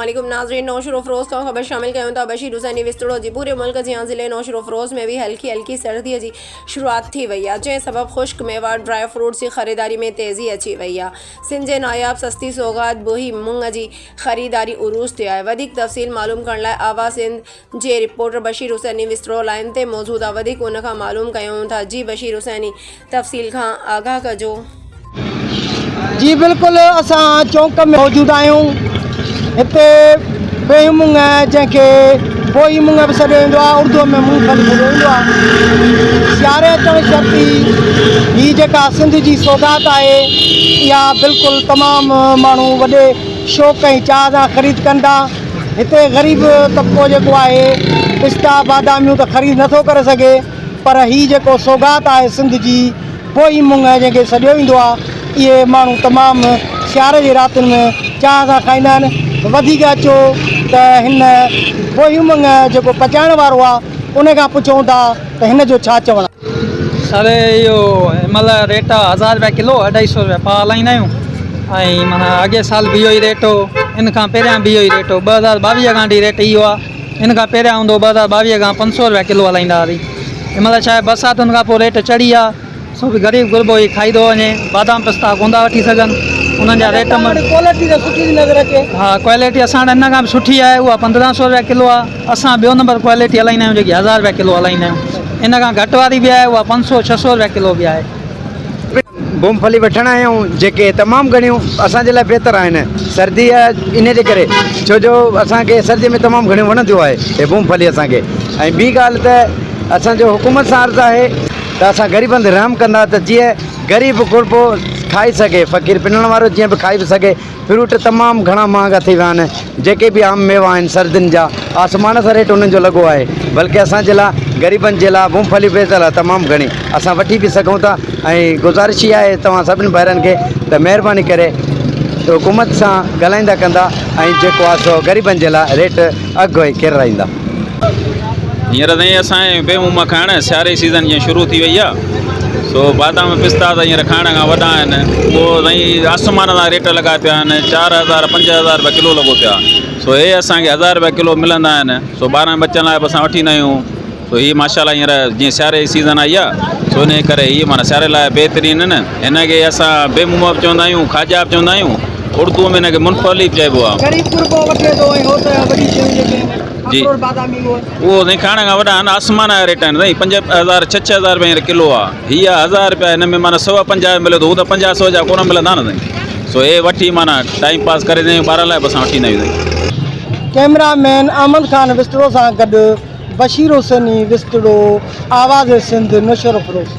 अस्सलामुअलैकुम नाज़रीन, नौशर फ़रोज़ का खबर शामिल कयूं था। बशीर हुसैनी विस्तड़ो जी पूरे मुल्क जी ज़िले नौशर फ़रोज़ में भी हल्की हल्की सर्दी जी शुरुआत थी वई आहे, जंहिं सबब खुश्क मेवा ड्राई फ्रूट्स की ख़रीदारी में तेज़ी अची वई आहे। सिंध जे नायाब सस्ती सौगात बोही मुंग जी ख़रीदारी उरूज ते आहे। वधीक तफ़सील मालूम करण लाइ आवाज़ सिंध जे रिपोर्टर बशीर हुसैनी विस्तड़ो लाइन ते मौजूद आहे। वधीक उन खां मालूम कयूं था। जी बशीर हुसैनी, तफ़सील खां आगाह कजो। जी बिल्कुल, असां चौंक में मौजूद आहियूं। हिते बेही मुंग जंहिंखे बोही मुंग बि सॾियो वेंदो आहे, उर्दू में मूंगफली सॾियो वेंदो आहे। सियारे अचण शर्ती हीअ जेका सिंध जी सौगात आहे, इहा बिल्कुलु तमामु माण्हू वॾे शौक़ ऐं चाह सां ख़रीद कंदा। हिते ग़रीब तबिको जेको आहे पिस्ता बादामियूं त ख़रीद नथो करे सघे, पर हीअ जेको सौगात आहे सिंध जी बोही मुंग जंहिंखे सॾियो वेंदो आहे, इहे माण्हू तमामु सियारे जी रातिनि में चाह सां खाईंदा आहिनि। वधीक अचो त हिन बोही मुंग जेको पचाइण वारो आहे उन खां पुछूं था त हिन जो छा चवणु आहे। सर इहो हिनमहिल रेट आहे 1000 रुपया किलो, 250 रुपया पाव हलाईंदा आहियूं। ऐं माना अॻे साल बि इहो ई रेट हो, इन खां पहिरियां बि इहो ई रेट हो। 2022 खां वठी रेट इहो आहे। इन खां पहिरियां हूंदो 2022 खां 500 रुपया किलो हलाईंदा हुआसीं। हिनमहिल छा आहे, बरसातुनि खां पोइ रेट चढ़ी आहे, सो बि ग़रीब गुरबो ई खाई थो वञे। बादाम पिस्ता कोन था वठी सघनि, उन्हनि जा रेट क्वालिटी त सुठी नज़र अचे। हा, क्वालिटी असां वटि हिन खां बि सुठी आहे, उहा 1500 रुपया किलो आहे। असां ॿियो नंबर क्वालिटी हलाईंदा आहियूं जेकी 1000 रुपया किलो हलाईंदा आहियूं। इन खां घटि वारी बि आहे, उहा 500-600 रुपया किलो बि आहे। मूंगफली वठण आहियूं जेके तमामु घणियूं असांजे लाइ बहितरु आहिनि। सर्दी आहे इन जे करे, छो जो असांखे सर्दी में तमामु घणियूं वणंदियूं आहे हे मूंगफली असांखे। ऐं ॿी ॻाल्हि त असांजो हुकूमत सां अर्ज़ु आहे त असां ग़रीबनि ते रहम कंदा, त जीअं ग़रीब गुरबो खाई सघे, फ़क़ीर पिनण वारो जीअं बि खाई बि सघे। फ्रूट तमामु घणा महांगा थी विया आहिनि, जेके बि आम मेवा आहिनि सर्दियुनि जा, आसमान सां रेट उन्हनि जो लॻो आहे। बल्कि असांजे लाइ ग़रीबनि जे लाइ मूंगफली बहितरु आहे तमामु घणी, असां वठी बि सघूं था। ऐं गुज़ारिश इहा आहे तव्हां सभिनी भाइरनि खे त महिरबानी करे हुकूमत सां ॻाल्हाईंदा कंदा ऐं जेको आहे सो ग़रीबनि जे लाइ रेट अघु ई किराईंदा। हींअर ताईं असांजे बेमूम खाइण सियारे जी सीज़न जीअं शुरू थी वई आहे, सो बादाम पिस्ता त हींअर खाइण खां वॾा आहिनि। पोइ साईं आसमान सां रेट लॻा पिया आहिनि, 4000-5000 रुपया किलो लॻो पिया। सो हे असांखे 1000 रुपया किलो मिलंदा आहिनि। सो 12 बचनि लाइ बि असां वठी ईंदा आहियूं। सो हीअ माशाल्लाह हींअर जीअं सियारे जी सीज़न आई आहे, सो इन करे हीअ माना सियारे लाइ बहितरीनु आहिनि। हिनखे असां बेमूम बि चवंदा आहियूं, खाजा बि चवंदा आहियूं, उर्दू में हिनखे मुनफली बि चइबो आहे। जी, उहो साईं खाइण खां वॾा आहिनि, आसमान जा रेट आहिनि साईं। 5000-6000 रुपया हींअर किलो आहे। हीअ 1000 रुपया, हिन में माना 150 मिले थो, हू त 50-100 जा कोन मिलंदा न साईं। सो हे वठी माना टाइम पास करे ॾियूं ॿार लाइ बि असां वठी ईंदा आहियूं साईं। कैमरामैन अहमद ख़ान विस्तड़ो सां गॾु बशीर हुसैनी विस्तड़ो, आवाज़ सिंध, नौशर फ़रोज़।